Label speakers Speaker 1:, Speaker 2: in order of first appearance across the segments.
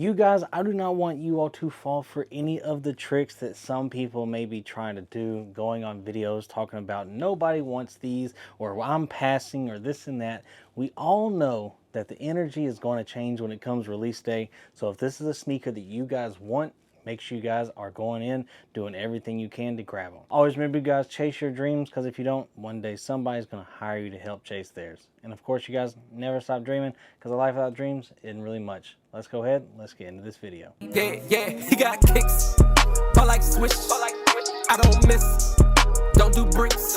Speaker 1: You guys, I do not want you all to fall for any of the tricks that some people may be trying to do, going on videos talking about nobody wants these, or I'm passing, or this and that. We all know that the energy is going to change when it comes release day. So if this is a sneaker that you guys want, make sure you guys are going in, doing everything you can to grab them. Always remember, you guys, chase your dreams, because if you don't, one day somebody's going to hire you to help chase theirs. And of course, you guys never stop dreaming, because a life without dreams isn't really much. Let's go ahead, let's get into this video.
Speaker 2: Yeah, he got kicks. Ball like swish. I don't miss. Don't do bricks.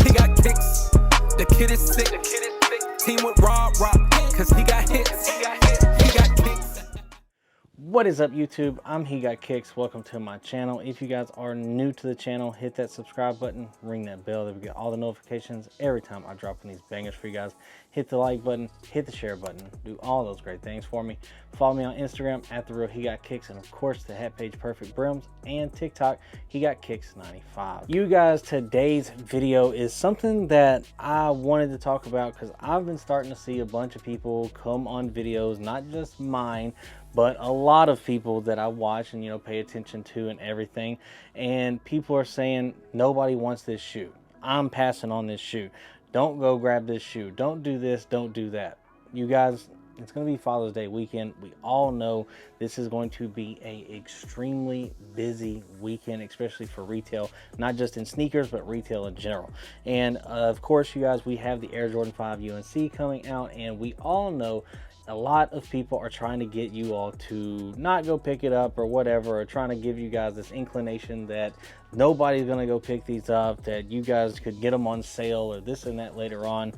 Speaker 2: He got kicks. The kid is sick. Team with raw, cause he got hits. He got kicks.
Speaker 1: What is up, YouTube? I'm Hegotkickz. Welcome to my channel. If you guys are new to the channel, hit that subscribe button, ring that bell, that we get all the notifications every time I drop in these bangers for you guys. Hit the like button, hit the share button, do all those great things for me. Follow me on Instagram at @TheRealHegotkickz, and of course the hat page Perfect Brims, and TikTok Hegotkickz95. You guys, today's video is something that I wanted to talk about because I've been starting to see a bunch of people come on videos, not just mine, but a lot of people that I watch and pay attention to and everything, and people are saying nobody wants this shoe. I'm passing on this shoe. Don't go grab this shoe. Don't do this, don't do that. You guys, it's going to be Father's Day weekend. We all know this is going to be a extremely busy weekend, especially for retail, not just in sneakers, but retail in general. And of course, you guys, we have the Air Jordan 5 UNC coming out, and we all know a lot of people are trying to get you all to not go pick it up or whatever, or trying to give you guys this inclination that nobody's going to go pick these up, that you guys could get them on sale or this and that later on.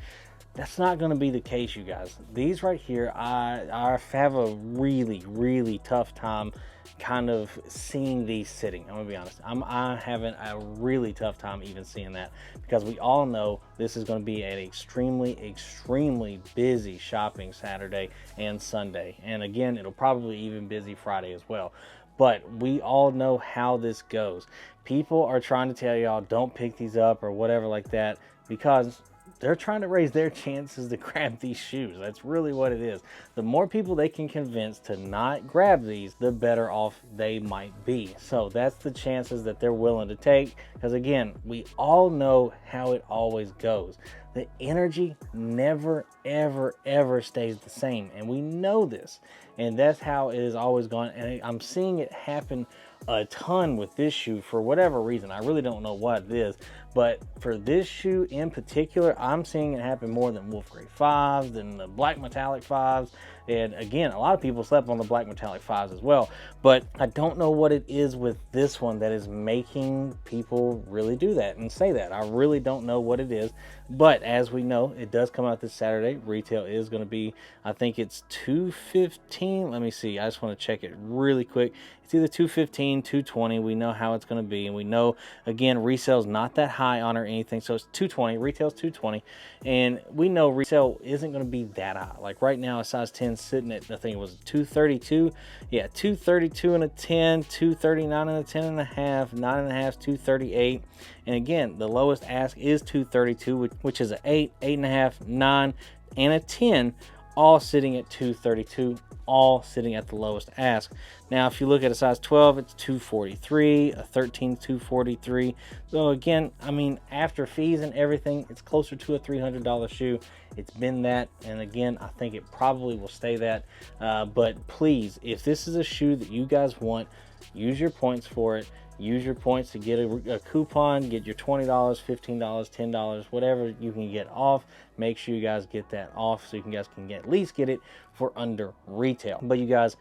Speaker 1: That's not going to be the case, you guys. These right here, I have a really tough time kind of seeing these sitting. I'm gonna be honest, I'm having a really tough time even seeing that, because we all know this is going to be an extremely busy shopping Saturday and Sunday, and again, it'll probably even busy Friday as well. But we all know how this goes. People are trying to tell y'all don't pick these up or whatever like that, because they're trying to raise their chances to grab these shoes. That's really what it is. The more people they can convince to not grab these, the better off they might be. So that's the chances that they're willing to take, because again, we all know how it always goes. The energy never ever stays the same, and we know this, and that's how it has always gone. And I'm seeing it happen a ton with this shoe for whatever reason. I really don't know what it is, but for this shoe in particular, I'm seeing it happen more than Wolf Grey 5s, than the black metallic 5s. And again, a lot of people slept on the black metallic 5s as well, but I don't know what it is with this one that is making people really do that and say that. I really don't know what it is, but as we know, it does come out this Saturday. Retail is going to be, I think it's $215. Let me see, I just want to check it really quick. It's either $215, $220. We know how it's going to be, and we know, again, resale's not that high on or anything, so it's $220. Retail's $220, and we know resale isn't going to be that high. Like right now, a size 10 sitting at, I think it was $232. Yeah, $232 and a 10, $239 and a 10 and a half, 9 and a half, $238. And again, the lowest ask is $232, which is an 8, 8.5, 9, and a 10, all sitting at $232, all sitting at the lowest ask. Now, if you look at a size 12, it's $243, a 13 $243. So again, I mean, after fees and everything, it's closer to a $300 shoe. It's been that, and again, I think it probably will stay that. But please, if this is a shoe that you guys want, use your points for it. Use your points to get a coupon, get your $20, $15, $10, whatever you can get off. Make sure you guys get that off so you guys can at least get it for under retail. But you guys,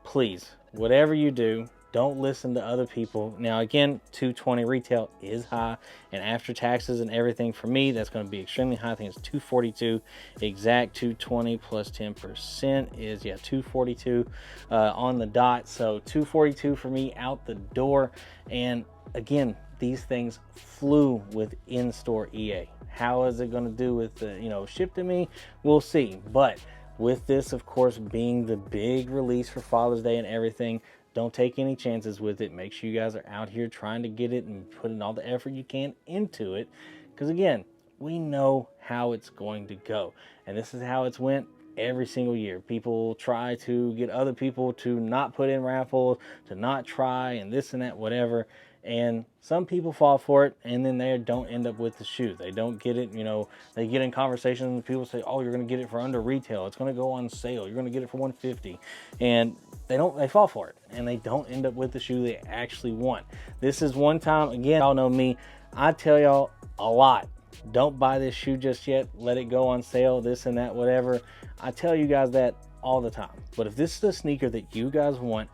Speaker 1: please, whatever you do, don't listen to other people. Now again, $220 retail is high, and after taxes and everything, for me, that's going to be extremely high. I think it's $242 exact. $220 plus 10% is, yeah, $242 on the dot. So $242 for me out the door. And again, these things flew with in-store EA. How is it going to do with the ship to me? We'll see. But with this, of course, being the big release for Father's Day and everything, don't take any chances with it. Make sure you guys are out here trying to get it and putting all the effort you can into it, because again, we know how it's going to go, and this is how it's went every single year. People try to get other people to not put in raffles, to not try, and this and that, whatever. And some people fall for it, and then they don't end up with the shoe. They don't get it. You know, they get in conversations and people say, oh, you're going to get it for under retail. It's going to go on sale. You're going to get it for $150. And they fall for it, and they don't end up with the shoe they actually want. This is one time, again, y'all know me. I tell y'all a lot. Don't buy this shoe just yet. Let it go on sale, this and that, whatever. I tell you guys that all the time. But if this is a sneaker that you guys want,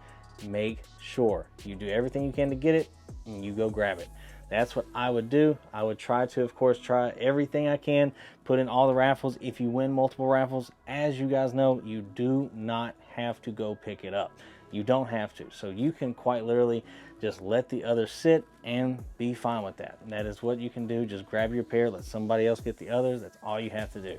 Speaker 1: make sure you do everything you can to get it and you go grab it. That's what I would do. I would try to, of course, try everything I can, put in all the raffles. If you win multiple raffles, as you guys know, you do not have to go pick it up. You don't have to. So you can quite literally just let the others sit and be fine with that. And that is what you can do. Just grab your pair, let somebody else get the others. That's all you have to do.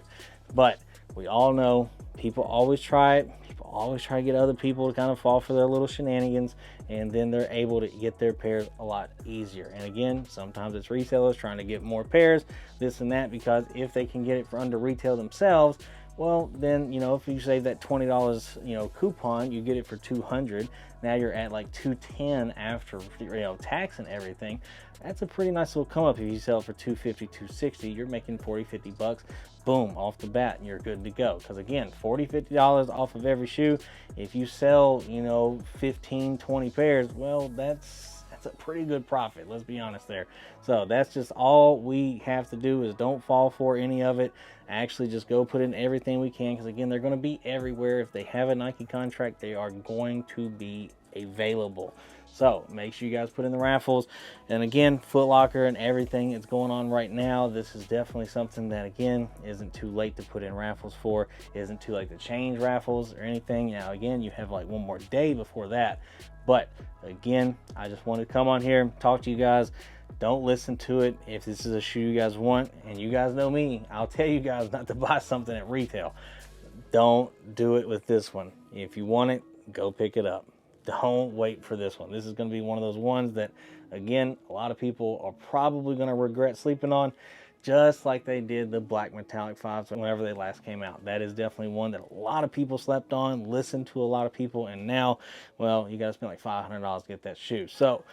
Speaker 1: But we all know people always try it. People always try to get other people to kind of fall for their little shenanigans, and then they're able to get their pairs a lot easier. And again, sometimes it's resellers trying to get more pairs, this and that, because if they can get it for under retail themselves, well, then, you know, if you save that $20, you know, coupon, you get it for $200. Now you're at like $210 after, you know, tax and everything. That's a pretty nice little come up. If you sell it for $250, $260, you're making $40, $50. Boom, off the bat, and you're good to go. Because again, $40, $50 off of every shoe. If you sell, you know, 15, 20 pairs, well, that's a pretty good profit, let's be honest there. So that's just all we have to do, is don't fall for any of it. Actually just go put in everything we can, because again, they're going to be everywhere. If they have a Nike contract, they are going to be available. So make sure you guys put in the raffles. And again, Foot Locker and everything is going on right now. This is definitely something that, again, isn't too late to put in raffles for. Isn't too late to change raffles or anything. Now again, you have like one more day before that. But again, I just wanted to come on here and talk to you guys. Don't listen to it. If this is a shoe you guys want, and you guys know me, I'll tell you guys not to buy something at retail. Don't do it with this one. If you want it, go pick it up. Don't wait for this one. This is going to be one of those ones that, again, a lot of people are probably going to regret sleeping on, just like they did the black metallic 5s whenever they last came out. That is definitely one that a lot of people slept on, listened to a lot of people, and now, well, you got to spend like $500 to get that shoe. So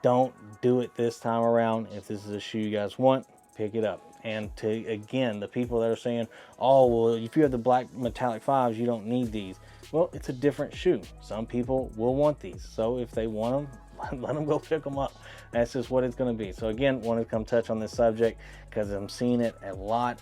Speaker 1: don't do it this time around. If this is a shoe you guys want, pick it up. And to, again, the people that are saying, oh, well, if you have the black metallic 5s, you don't need these. Well, it's a different shoe. Some people will want these. So if they want them, let them go pick them up. That's just what it's going to be. So again, wanted to come touch on this subject because I'm seeing it a lot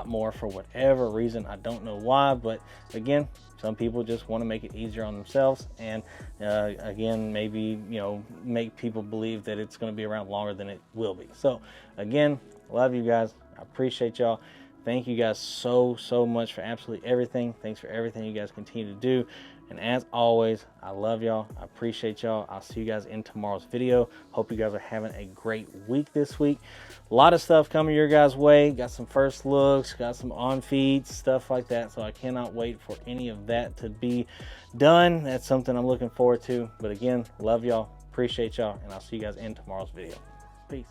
Speaker 1: more for whatever reason. I don't know why, but again, some people just want to make it easier on themselves, and again, maybe, you know, make people believe that it's going to be around longer than it will be. So again, love you guys. I appreciate y'all. Thank you guys so much for absolutely everything. Thanks for everything you guys continue to do. And as always, I love y'all. I appreciate y'all. I'll see you guys in tomorrow's video. Hope you guys are having a great week this week. A lot of stuff coming your guys' way. Got some first looks, got some on feeds, stuff like that. So I cannot wait for any of that to be done. That's something I'm looking forward to. But again, love y'all. Appreciate y'all. And I'll see you guys in tomorrow's video. Peace.